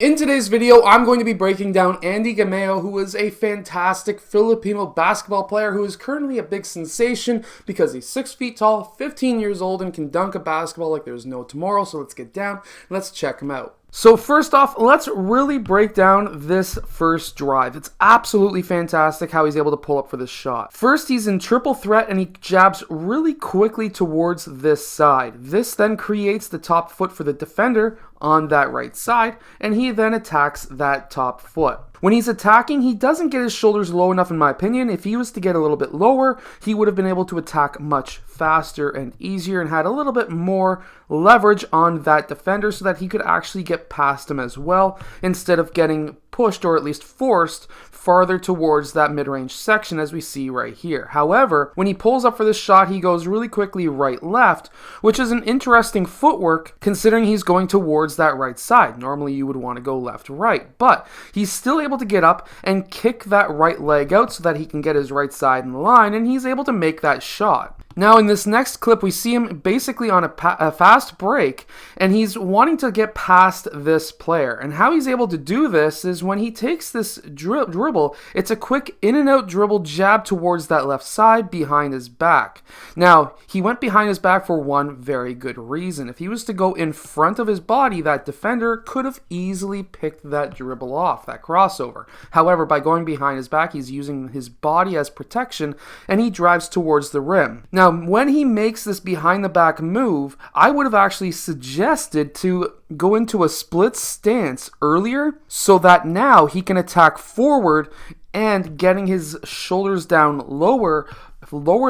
In today's video, I'm going to be breaking down Andy Gemao, who is a fantastic Filipino basketball player who is currently a big sensation because he's 6 feet tall, 15 years old, and can dunk a basketball like there's no tomorrow. So let's get down and let's check him out. So first off, let's really break down this first drive. It's absolutely fantastic how he's able to pull up for this shot. First, he's in triple threat and he jabs really quickly towards this side. This then creates the top foot for the defender on that right side, and he then attacks that top foot. When he's attacking, he doesn't get his shoulders low enough in my opinion. If he was to get a little bit lower, he would have been able to attack much faster and easier and had a little bit more leverage on that defender so that he could actually get past him as well instead of getting pushed or at least forced farther towards that mid-range section as we see right here. However, when he pulls up for this shot, he goes really quickly right-left, which is an interesting footwork considering he's going towards that right side. Normally you would want to go left-right, but he's still able to get up and kick that right leg out so that he can get his right side in line, and he's able to make that shot. Now in this next clip, we see him basically on a fast break, and he's wanting to get past this player. And how he's able to do this is when he takes this dribble, it's a quick in and out dribble jab towards that left side behind his back. Now, he went behind his back for one very good reason. If he was to go in front of his body, that defender could have easily picked that dribble off, that crossover. However, by going behind his back, he's using his body as protection, and he drives towards the rim. Now, when he makes this behind the back move, I would have actually suggested to go into a split stance earlier so that now he can attack forward and getting his shoulders down lower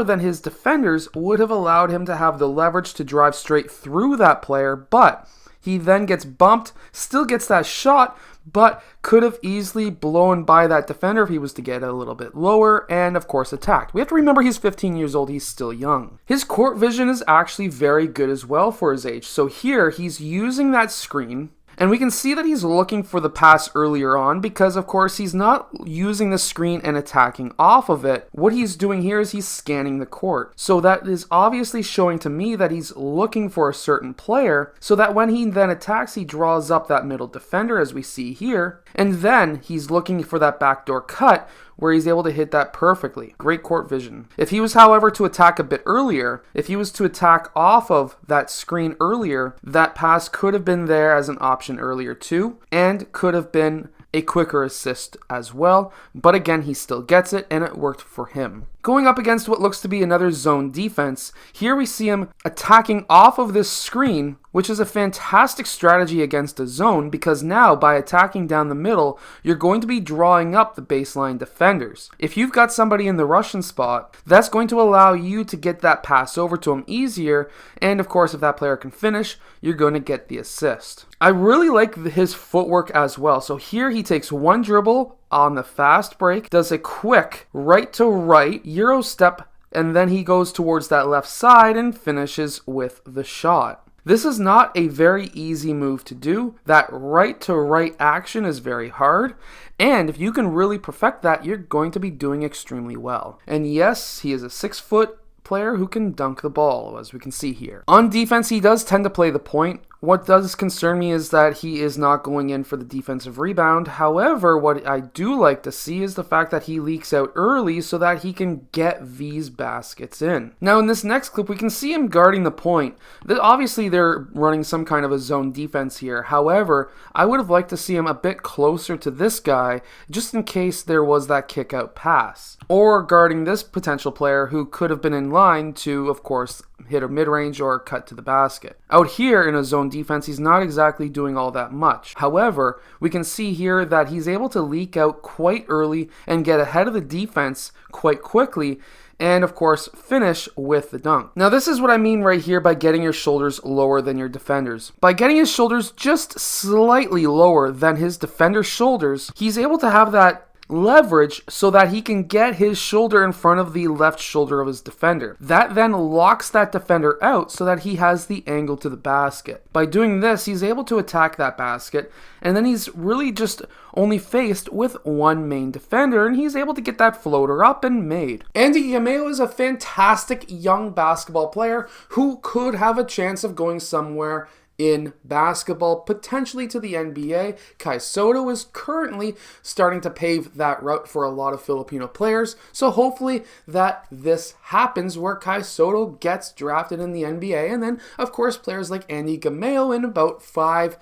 than his defenders would have allowed him to have the leverage to drive straight through that player, but he then gets bumped, still gets that shot, but could have easily blown by that defender if he was to get a little bit lower and, of course, attacked. We have to remember he's 15 years old. He's still young. His court vision is actually very good as well for his age. So here, he's using that screen, and we can see that he's looking for the pass earlier on because, of course, he's not using the screen and attacking off of it. What he's doing here is he's scanning the court. So that is obviously showing to me that he's looking for a certain player so that when he then attacks, he draws up that middle defender as we see here. And then he's looking for that backdoor cut where he's able to hit that perfectly. Great court vision. If he was, however, to attack a bit earlier, if he was to attack off of that screen earlier, that pass could have been there as an option earlier too, and could have been a quicker assist as well. But again, he still gets it, and it worked for him. Going up against what looks to be another zone defense, here we see him attacking off of this screen, which is a fantastic strategy against a zone because now by attacking down the middle, you're going to be drawing up the baseline defenders. If you've got somebody in the Russian spot, that's going to allow you to get that pass over to him easier, and of course if that player can finish, you're going to get the assist. I really like his footwork as well. So here he takes one dribble on the fast break, does a quick right to right Euro step, and then he goes towards that left side and finishes with the shot. This is not a very easy move to do. That right to right action is very hard, and if you can really perfect that, you're going to be doing extremely well. And yes, he is a 6-foot player who can dunk the ball, as we can see here. On defense, he does tend to play the point. What does concern me is that he is not going in for the defensive rebound. However, what I do like to see is the fact that he leaks out early so that he can get these baskets in. Now, in this next clip, we can see him guarding the point. Obviously, they're running some kind of a zone defense here. However, I would have liked to see him a bit closer to this guy just in case there was that kick out pass. Or guarding this potential player who could have been in line to, of course, hit a mid-range or cut to the basket. Out here in a zone defense, he's not exactly doing all that much. However, we can see here that he's able to leak out quite early and get ahead of the defense quite quickly, and of course finish with the dunk. Now this is what I mean right here by getting your shoulders lower than your defenders. By getting his shoulders just slightly lower than his defender's shoulders, he's able to have that leverage so that he can get his shoulder in front of the left shoulder of his defender. That then locks that defender out so that he has the angle to the basket. By doing this, he's able to attack that basket, and then he's really just only faced with one main defender, and he's able to get that floater up and made. Andy Gemao is a fantastic young basketball player who could have a chance of going somewhere in basketball, potentially to the NBA. Kai Soto is currently starting to pave that route for a lot of Filipino players. So hopefully that this happens where Kai Soto gets drafted in the NBA. And then, of course, players like Andy Gemao in about 4,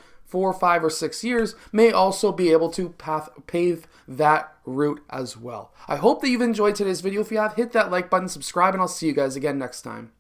5, or 6 years may also be able to pave that route as well. I hope that you've enjoyed today's video. If you have, hit that like button, subscribe, and I'll see you guys again next time.